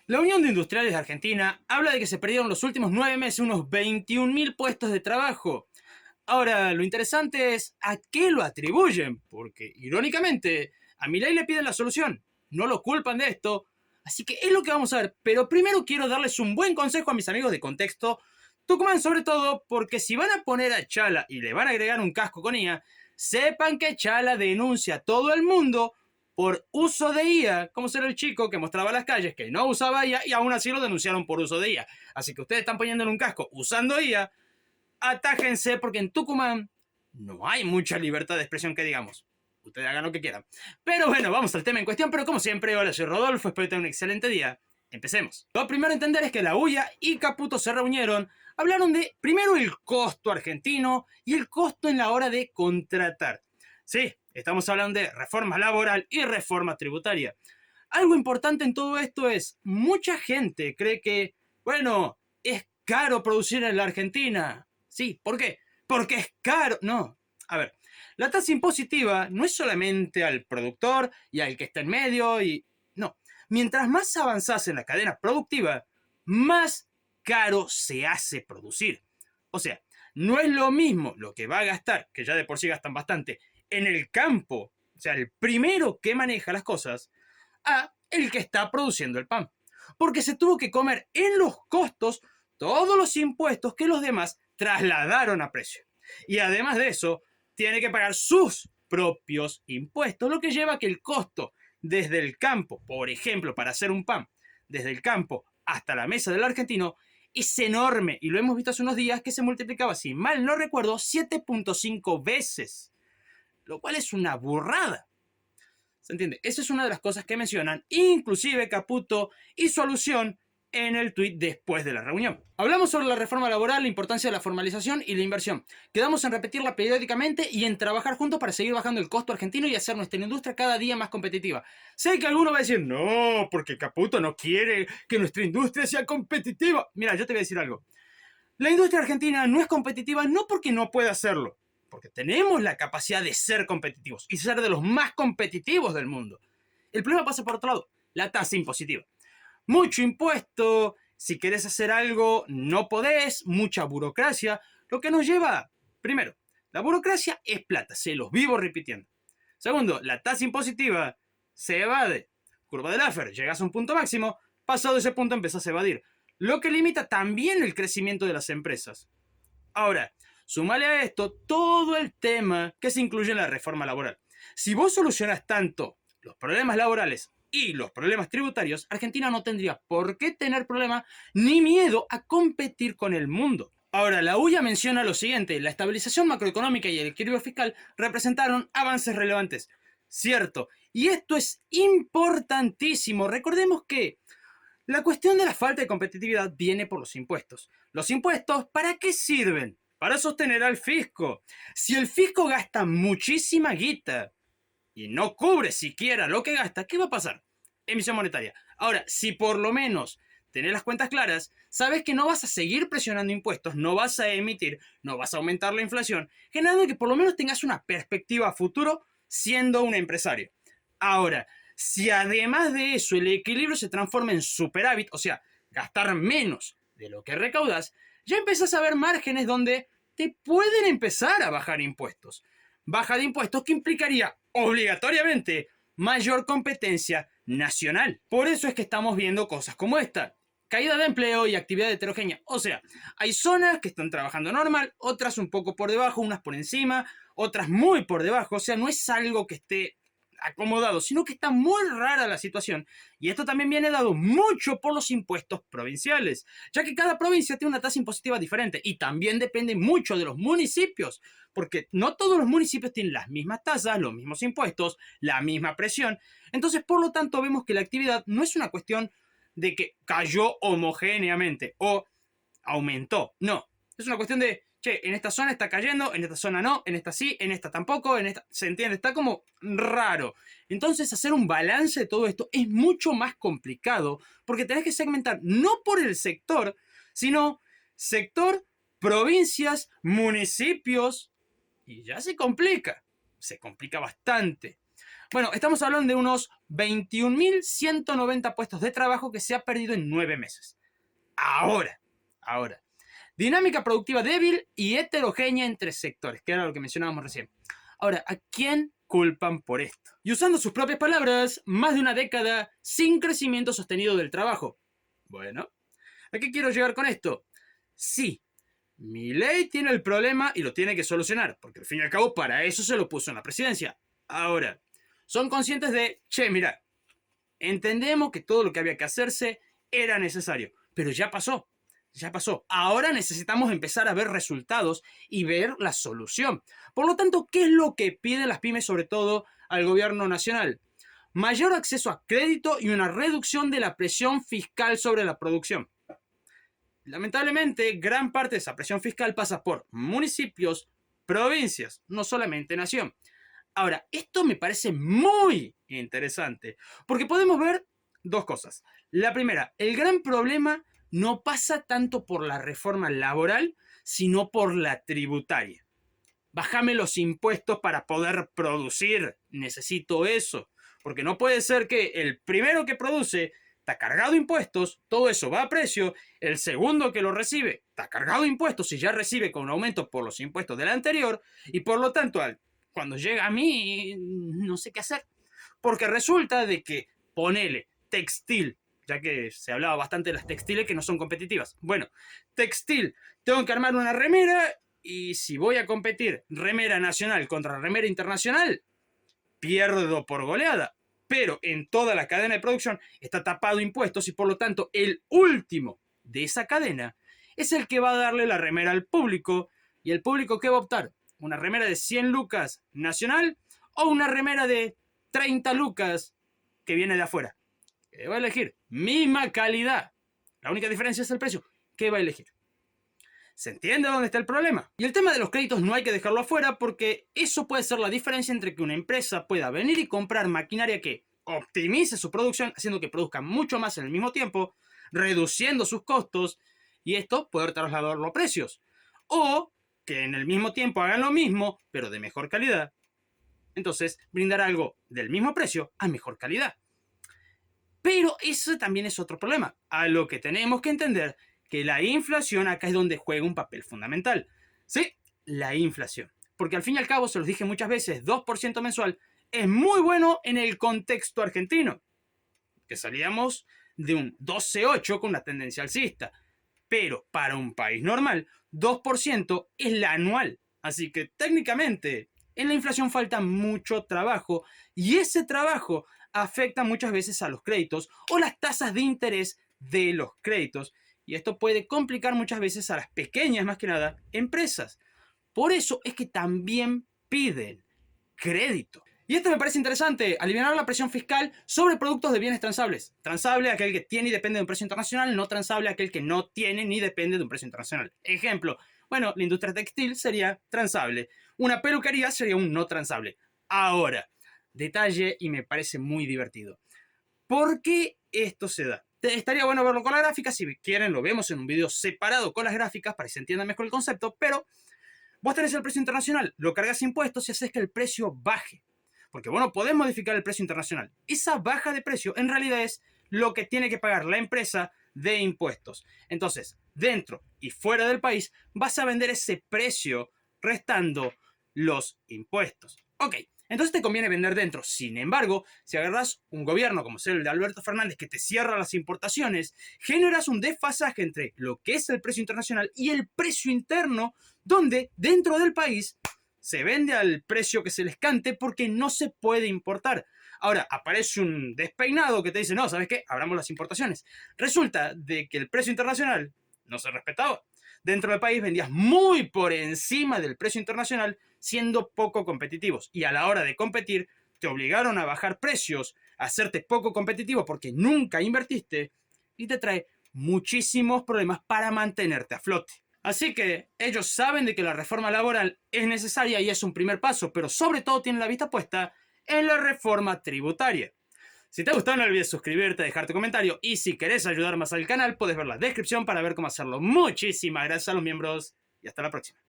La Unión de Industriales de Argentina habla de que se perdieron los últimos 9 meses unos 21.000 puestos de trabajo. Ahora, lo interesante es a qué lo atribuyen, porque, irónicamente, a Milei le piden la solución. No lo culpan de esto, así que es lo que vamos a ver. Pero primero quiero darles un buen consejo a mis amigos de Contexto Tucumán, sobre todo porque si van a poner a Chala y le van a agregar un casco con IA, sepan que Chala denuncia a todo el mundo por uso de IA, como ser el chico que mostraba las calles que no usaba IA y aún así lo denunciaron por uso de IA. Así que ustedes están poniendo en un casco usando IA, atájense porque en Tucumán no hay mucha libertad de expresión que digamos. Ustedes hagan lo que quieran. Pero bueno, vamos al tema en cuestión, pero como siempre, hola, soy Rodolfo, espero que tengan un excelente día. Empecemos. Lo primero a entender es que la UIA y Caputo se reunieron, hablaron de primero el costo argentino y el costo en la hora de contratar. Sí, estamos hablando de reforma laboral y reforma tributaria. Algo importante en todo esto es, mucha gente cree que, bueno, es caro producir en la Argentina. Sí, ¿por qué? Porque es caro. No, a ver, la tasa impositiva no es solamente al productor y al que está en medio y... No, mientras más avanzás en la cadena productiva, más caro se hace producir. O sea, no es lo mismo lo que va a gastar, que ya de por sí gastan bastante, en el campo, o sea, el primero que maneja las cosas, a el que está produciendo el pan. Porque se tuvo que comer en los costos todos los impuestos que los demás trasladaron a precio. Y además de eso, tiene que pagar sus propios impuestos, lo que lleva a que el costo desde el campo, por ejemplo, para hacer un pan, desde el campo hasta la mesa del argentino, es enorme. Y lo hemos visto hace unos días que se multiplicaba, si mal no recuerdo, 7.5 veces. Lo cual es una burrada. ¿Se entiende? Esa es una de las cosas que mencionan. Inclusive Caputo hizo alusión en el tuit después de la reunión. Hablamos sobre la reforma laboral, la importancia de la formalización y la inversión. Quedamos en repetirla periódicamente y en trabajar juntos para seguir bajando el costo argentino y hacer nuestra industria cada día más competitiva. Sé que alguno va a decir, no, porque Caputo no quiere que nuestra industria sea competitiva. Mira, yo te voy a decir algo. La industria argentina no es competitiva no porque no pueda hacerlo, porque tenemos la capacidad de ser competitivos y ser de los más competitivos del mundo. El problema pasa por otro lado, la tasa impositiva. Mucho impuesto, si querés hacer algo no podés, mucha burocracia, lo que nos lleva, primero, la burocracia es plata, se los vivo repitiendo. Segundo, la tasa impositiva se evade. Curva de Laffer, llegas a un punto máximo, pasado ese punto empezás a evadir, lo que limita también el crecimiento de las empresas. Ahora, sumale a esto todo el tema que se incluye en la reforma laboral. Si vos solucionás tanto los problemas laborales y los problemas tributarios, Argentina no tendría por qué tener problema ni miedo a competir con el mundo. Ahora, la UIA menciona lo siguiente, la estabilización macroeconómica y el equilibrio fiscal representaron avances relevantes. Cierto, y esto es importantísimo. Recordemos que la cuestión de la falta de competitividad viene por los impuestos. ¿Los impuestos para qué sirven? Para sostener al fisco. Si el fisco gasta muchísima guita y no cubre siquiera lo que gasta, ¿qué va a pasar? Emisión monetaria. Ahora, si por lo menos tenés las cuentas claras, sabes que no vas a seguir presionando impuestos, no vas a emitir, no vas a aumentar la inflación, generando que por lo menos tengas una perspectiva a futuro siendo un empresario. Ahora, si además de eso el equilibrio se transforma en superávit, o sea, gastar menos de lo que recaudas, ya empezás a ver márgenes donde te pueden empezar a bajar impuestos. Baja de impuestos que implicaría obligatoriamente mayor competencia nacional. Por eso es que estamos viendo cosas como esta. Caída de empleo y actividad heterogénea. O sea, hay zonas que están trabajando normal, otras un poco por debajo, unas por encima, otras muy por debajo. O sea, no es algo que esté acomodado, sino que está muy rara la situación. Y esto también viene dado mucho por los impuestos provinciales, ya que cada provincia tiene una tasa impositiva diferente y también depende mucho de los municipios, porque no todos los municipios tienen las mismas tasas, los mismos impuestos, la misma presión. Entonces, por lo tanto, vemos que la actividad no es una cuestión de que cayó homogéneamente o aumentó. No, es una cuestión de, che, en esta zona está cayendo, en esta zona no, en esta sí, en esta tampoco, en esta... ¿Se entiende? Está como raro. Entonces, hacer un balance de todo esto es mucho más complicado porque tenés que segmentar no por el sector, sino sector, provincias, municipios, y ya se complica bastante. Bueno, estamos hablando de unos 21.190 puestos de trabajo que se ha perdido en 9 meses. Ahora, dinámica productiva débil y heterogénea entre sectores, que era lo que mencionábamos recién. Ahora, ¿a quién culpan por esto? Y usando sus propias palabras, más de una década sin crecimiento sostenido del trabajo. Bueno, ¿a qué quiero llegar con esto? Sí, Milei tiene el problema y lo tiene que solucionar, porque al fin y al cabo para eso se lo puso en la presidencia. Ahora, son conscientes de, che, mira, entendemos que todo lo que había que hacerse era necesario, pero ya pasó. Ya pasó. Ahora necesitamos empezar a ver resultados y ver la solución. Por lo tanto, ¿qué es lo que piden las pymes, sobre todo al gobierno nacional? Mayor acceso a crédito y una reducción de la presión fiscal sobre la producción. Lamentablemente, gran parte de esa presión fiscal pasa por municipios, provincias, no solamente nación. Ahora, esto me parece muy interesante, porque podemos ver dos cosas. La primera, el gran problema no pasa tanto por la reforma laboral, sino por la tributaria. Bájame los impuestos para poder producir. Necesito eso. Porque no puede ser que el primero que produce está cargado de impuestos, todo eso va a precio, el segundo que lo recibe está cargado de impuestos y ya recibe con un aumento por los impuestos del anterior, y por lo tanto, cuando llega a mí, no sé qué hacer. Porque resulta de que, ponele, textil, ya que se hablaba bastante de las textiles que no son competitivas. Bueno, textil, tengo que armar una remera y si voy a competir remera nacional contra remera internacional, pierdo por goleada. Pero en toda la cadena de producción está tapado impuestos y por lo tanto el último de esa cadena es el que va a darle la remera al público. ¿Y el público qué va a optar? ¿Una remera de 100 lucas nacional o una remera de 30 lucas que viene de afuera? ¿Qué va a elegir? Misma calidad. La única diferencia es el precio. ¿Qué va a elegir? ¿Se entiende dónde está el problema? Y el tema de los créditos no hay que dejarlo afuera porque eso puede ser la diferencia entre que una empresa pueda venir y comprar maquinaria que optimice su producción, haciendo que produzca mucho más en el mismo tiempo, reduciendo sus costos y esto poder trasladarlo a precios. O que en el mismo tiempo hagan lo mismo, pero de mejor calidad. Entonces, brindar algo del mismo precio a mejor calidad. Pero eso también es otro problema, a lo que tenemos que entender que la inflación acá es donde juega un papel fundamental. Sí, la inflación. Porque al fin y al cabo, se los dije muchas veces, 2% mensual es muy bueno en el contexto argentino, que salíamos de un 12,8 con una tendencia alcista. Pero para un país normal, 2% es la anual. Así que técnicamente en la inflación falta mucho trabajo y ese trabajo afecta muchas veces a los créditos o las tasas de interés de los créditos. Y esto puede complicar muchas veces a las pequeñas, más que nada, empresas. Por eso es que también piden crédito. Y esto me parece interesante, aliviar la presión fiscal sobre productos de bienes transables. Transable aquel que tiene y depende de un precio internacional, no transable aquel que no tiene ni depende de un precio internacional. Ejemplo, bueno, la industria textil sería transable. Una peluquería sería un no transable. Ahora, detalle y me parece muy divertido. ¿Por qué esto se da? Estaría bueno verlo con la gráfica, si quieren lo vemos en un video separado con las gráficas para que se entienda mejor el concepto, pero vos tenés el precio internacional, lo cargas impuestos y haces que el precio baje. Porque bueno, podés modificar el precio internacional. Esa baja de precio en realidad es lo que tiene que pagar la empresa de impuestos. Entonces, dentro y fuera del país, vas a vender ese precio restando los impuestos. Ok, entonces te conviene vender dentro. Sin embargo, si agarras un gobierno como es el de Alberto Fernández que te cierra las importaciones, generas un desfasaje entre lo que es el precio internacional y el precio interno, donde dentro del país se vende al precio que se les cante porque no se puede importar. Ahora, aparece un despeinado que te dice, no, ¿sabes qué? Abramos las importaciones. Resulta de que el precio internacional no se respetaba. Dentro del país vendías muy por encima del precio internacional, siendo poco competitivos. Y a la hora de competir, te obligaron a bajar precios, a hacerte poco competitivo porque nunca invertiste y te trae muchísimos problemas para mantenerte a flote. Así que ellos saben de que la reforma laboral es necesaria y es un primer paso, pero sobre todo tienen la vista puesta en la reforma tributaria. Si te gustó, no olvides suscribirte, dejar tu comentario y si querés ayudar más al canal, puedes ver la descripción para ver cómo hacerlo. Muchísimas gracias a los miembros y hasta la próxima.